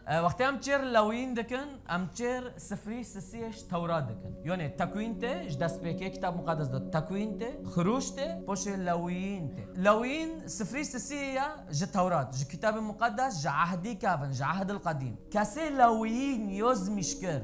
وقتی ام چیر لاوین دکن ام چیر سفری سسیش تورات دکن یعنی تکوین ته جدست بکی کتاب مقدس داد تکوین ته خروج ته پوش لاوین ته لاوین سفری سسیه ج تورات ج کتاب مقدس ج عهدی کافن ج عهد القدیم کسی لاوین یوز میشکر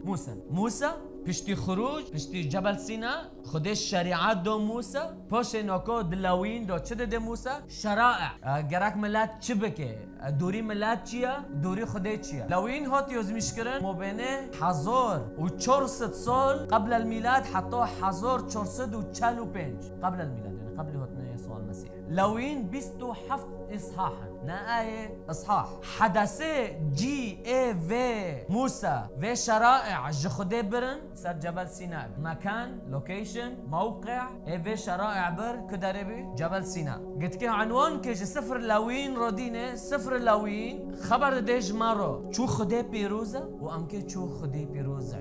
موسی پشتی خروج پشتی جبل سینا خودش شریعت دو موسی پاش ناکو دلاوین دو چه ده موسی شرائع گرک ملت چه بکه دوری ملت چیه دوری خودی چیه لاوین هات یوزمیش کرن مبینه 1400 سال قبل الميلاد حتی 1445 قبل الميلاد يعني قبل هاتنا يسوع المسيح لاوين 27 اصحاحا نآية اصحاح حدثه جي اي في موسى في شرائع جخدي برن سر جبل سيناء مكان لوكيشن موقع اي في شرائع بر كدربي جبل سيناء قلت كي عنوان كي سفر لاوين رودينه سفر لاوين خبر ديج مارو شو خدي بيروزة وامكي شو خدي بيروز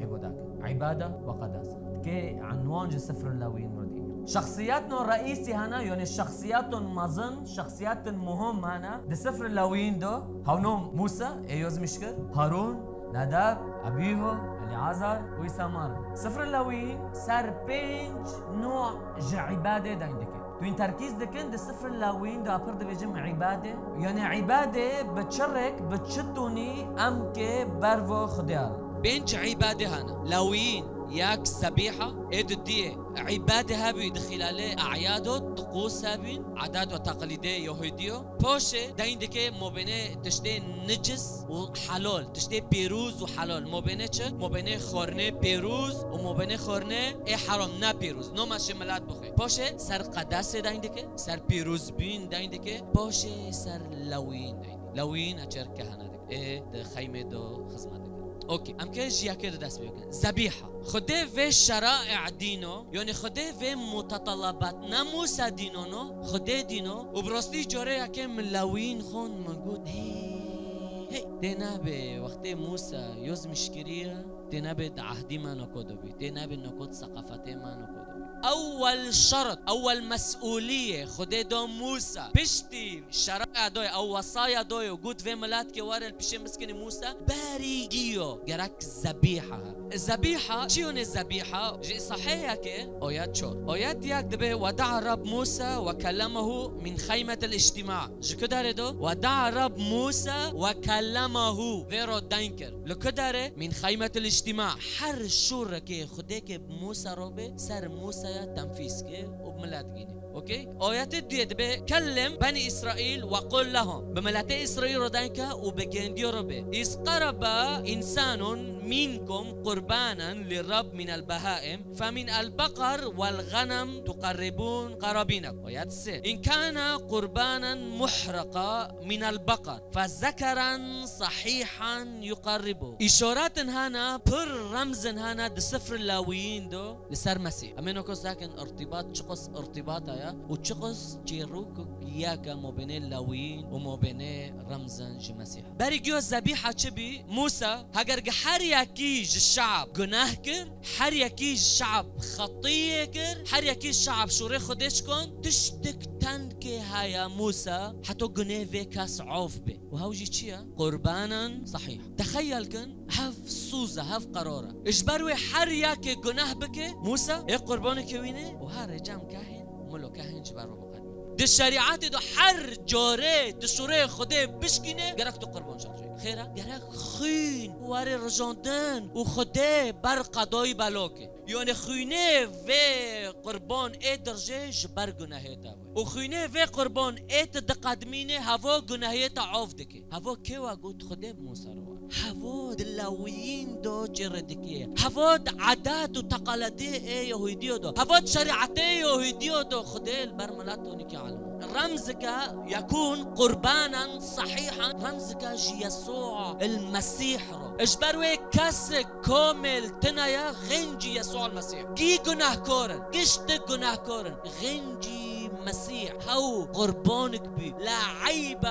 عبادة وقداسة كي عنوان سفر لاوين رودينه شخصياتنا الرئيسي هنا يعني الشخصيات مظن شخصيات مهم هنا ده سفر اللاويين ده هونهم موسى ايوز مشكل هارون نداب أبيه اليعازر ويسامار سفر اللاويين سر بينج نوع عبادة دا عندك توين تركيز دكن ده سفر اللاويين ده أبرد بيجمع عبادة يعني عبادة بتشرك بتشتوني أمك برفو خديار بينج عبادة هنا لاويين ياك سبيحة إيد دي عبادة هابي دخلاله أعياده طقوس هابي عادات وتقاليدية يهودية بوشة داين دكي مبينة تشتي نجس وحلال تشتي بيروز وحلال مبينة چه مبينة خورنه بيروز ومبينة خورنه اي حرام نا بيروز نو ماشي ملات بخي بوشة سر قداسة داين دكي سر بيروز بين داين دكي بوشة سر لاوين داين لاوين أجر كهنة دك ايه ده خيمة دو خزمة دك اوكي ام كيش يا كده داس بيوكن ذبيحه خده في شرائع دينو يعني خده في متطلبات ناموس دينو خده دينو وبراستی جوره که ملاوین خون موجود هي دينا وقت موسى يوز مشكريه دينا عهدي ما نكودبي دينا نكود ثقافتي ما نكودبي اول شرط اول مسؤوليه خده دو موسى بشتي شرائع دوي او وصايا دوي وجود في ملات كي ورا البشي مسكين موسى باريجيو جراك ذبيحه الذبيحه شيون الذبيحه جي صحيح كي اويات شور اويات ياك دبي ودع الرب موسى وكلمه من خيمه الاجتماع جكدار دو ودع الرب موسى وكلمه فيرو دانكر لكدار من خيمه الاجتماع حر شور كي خديك موسى روبي سر موسى تنفيذ وبملات جيني اوكي ايات ديت بكلم بني اسرائيل وقل لهم بملات اسرائيل ردانك وبجنديو ربي اذ قرب انسان منكم قربانا للرب من البهائم فمن البقر والغنم تقربون قرابينكم ايات ان كان قربانا محرقا من البقر فذكرا صحيحا يقربه اشارات هنا بر رمز هنا دسفر اللاويين دو لسر مسيح امينو كوس لكن ارتباط شقص ارتباط يا وشقص جيروك ياك مو بين اللاويين ومو بين رمزا المسيح بريجيو الذبيحه تشبي موسى هاجر حريكيج الشعب جناه كر حريكيج الشعب خطيه كر حريكيج الشعب شوري خدشكن تشتك تنكي هيا موسى حتو جنيفي كاس عوفبه وهوجي تشيا قربانا صحيح تخيل كن هف سوزة هف قرارة اجبروي حريكي جناه بك موسى ايه قربانك وينه وهذا جام كاهن ملو كاهن جبرو بقدمي دي الشريعات دو حر جوري تشوري خده بشكينه جرك تو قربان شرجي خيرا جرك خين واري رجاندن وخده بر قضاي بلوكي يعني خينه في قربان ايه درجه جبر گناهيتا وخينه في قربان ايه تقدمينه هوا گناهيتا عوفدك هوا كيوا قلت خده بموسى رو هوا دلاويين دو جردكيه هوا عادات وتقاليد ايه يهوديو دو هوا شريعه يهوديو دو خده البرملاتو نكي علم رمزك يكون قربانا صحيحا رمزك يسوع المسيح رو اجبروي كاس كامل تنايا غنجي يسوع المسيح جي گناه كورن گشت گناه كورن غنجي مسيح هو قربانك بي لا عيب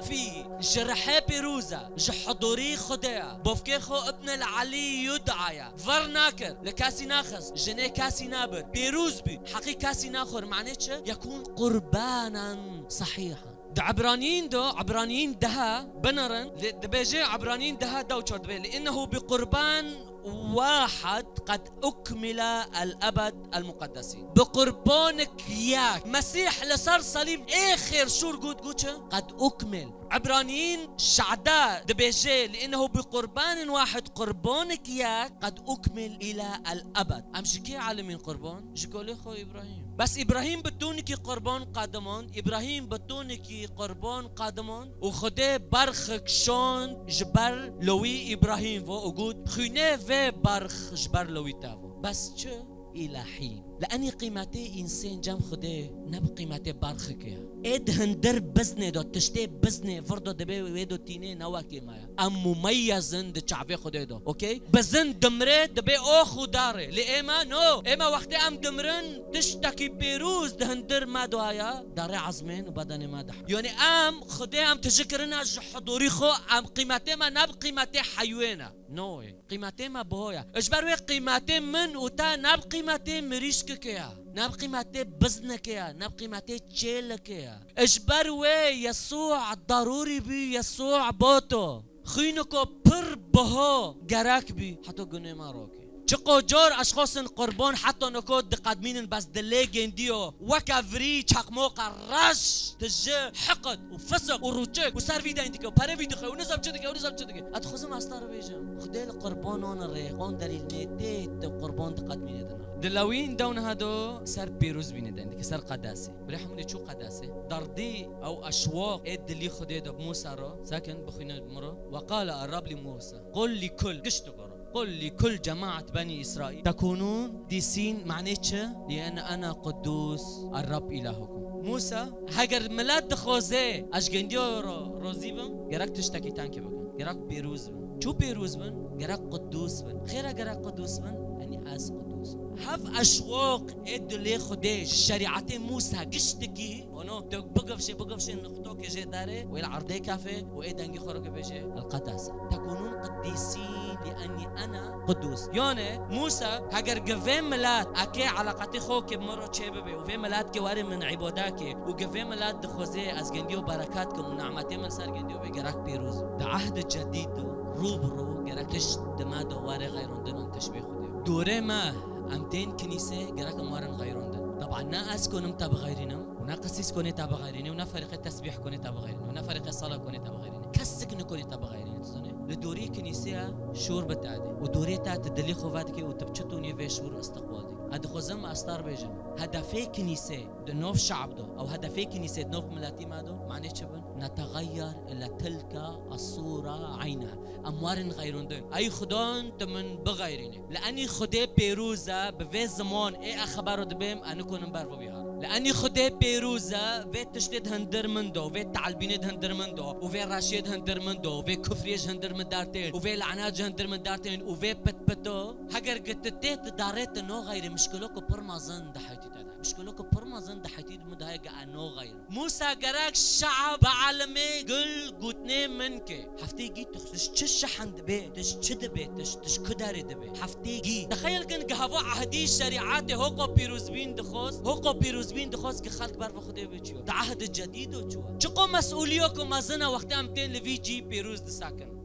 فيه جرحي بيروزة جحضوري خديا بوفكيخو ابن العلي يدعى فرناكر لكاسي ناخس جنيه كاسي نابر بيروز بي حقي كاسي ناخر معناتش يكون قربانا صحيحا ده عبرانيين دها بنرن دبيجي عبرانيين دها دوتشر دبي لأنه بقربان واحد قد أكمل الأبد المقدسين. بقربانك ياك مسيح لصار صليب آخر شو قد قد أكمل. عبرانيين شعداء دبيجي لأنه بقربان واحد قربانك ياك قد أكمل إلى الأبد. أمشكي على من قربان جكولي خو إبراهيم بس إبراهيم بدونك قربان قادمان. إبراهيم بدونك قربان قادمان وخده برخك شون جبر لوي إبراهيم وقود خينه و برخ جبر لوي تافو بس چه إلى حين لأني قيمتي إنسان جم خده نب قيمتي برخك يا إد هندر بزنه دو تشتي بزنه فردو دبي ويدو تيني نواكي مايا أم مميزن دو شعبي خده دو أوكي بزن دمره دبي أخو داره لإما نو إما وقت أم دمرن تشتكي بيروز ده هندر ما دو هيا داره عزمين وبدني ما دح يعني أم خده أم تشكرنا حضوري خو أم قيمتي ما نب قيمتي حيوانه نو قيمتي ما بهويا اجبر قيمتي من وتا نب قيمتي مريشك كيا نب قيمتي بزنك يا نب قيمتي تشيلك يا اجبر يسوع ضروري بي يسوع بوتو خينكو بر بهو جراك بي حتى قني ما روكي چقو جور اشخاص قربان حتى نكود دقدمين بس دليجين ديو وكافري چقموق رش تجه حقد وفسق وروچك وسر فيدا انتك وبره فيدا خو ونزب چدك ونزب چدك ادخزم استار بيجم خدي القربان انا ريقون دليل نيت قربان دقدمين دنا دلاوين دون هادو سر بيروز بين دندك سر قداسه برحمني شو قداسه دردي او اشواق اد اللي خدي دب موسى رو ساكن بخينا مرو وقال الرب لموسى قل لكل قشتو قل لكل جماعة بني إسرائيل تكونون ديسين معناتها لأن أنا قدوس الرب إلهكم. موسى هاجر ملاد خوزه أشجنديو روزيبم جرك تشتكي تانكي بكن جرك بيروز بن شو بيروز بن جرك قدوس بن خير جرك قدوس بن يعني أس قدوس هف أشواق إد اللي خديش شريعة موسى قشتكي ونو بقفش نخطوك جي داري والعرضي كافي وإد أنجي خرج بيجي القداسة تكونون قديسين لأني أنا قدوس. يعني موسى هاجر جفين ملات أكي علاقتي خوك بمرو شبابي وفي ملات كواري من عباداكي وجفين ملات دخوزي أزجنديو بركاتكم ونعمتي من سر جنديو بجراك بيروز ده عهد جديد روبرو جراكش دمادو واري غيرون دنون تشبيه خديو دوره ما أمتين كنيسة جراك موارن غيرون دن طبعا نا أسكن أمتا بغيرنا ونا قسيس كوني تابا غيرنا ونا فريق التسبيح كوني تابا غيرنا ونا فريق الصلاة كوني تابا غيرنا كسك نكوني تابا غيرنا تزوني لدوري كنيسة شور بتاعدي ودوري تاعت الدلي خوفاتك وتبتشتوني في شور استقبالك هذا خزم أستار بيجم هدفي كنيسة دنوف شعب دو أو هدفي كنيسة دنوف ملاتي ما دو معناه شبن نتغير إلى تلك الصورة عينها أموارن غيرون دو أي خدان تمن بغيرين لأني خدي بيروزا بفي زمان إيه أخباره دبيم أنا كون بعرفه بيها لأني خدي بيروزا في تشتد هندر من دو في تعلبين هندر من دو وفي راشيد هندر من دو وفي كفريج هندر من دارتين وفي لعنات هندر من دارتين وفي بتبتو هجر قتتت دارت نو غير مشكلوكو برمازن دحيتي تدا مشكلوكو برمازن دحيتي مدهاجة نو غير موسى جراك شعب عالمي قل قوتني منك حفتي جي تش حند بيت تش بيت تش كداري دبي حفتي جي تخيل كن جهوا عهدي شريعاتي هوكو بيروزبين دخوس كخالك بعرف خدي بيجيو ده عهد الجديد وشو مسؤوليكم مازنا وقت أمتين لفي جي بيروز دساكن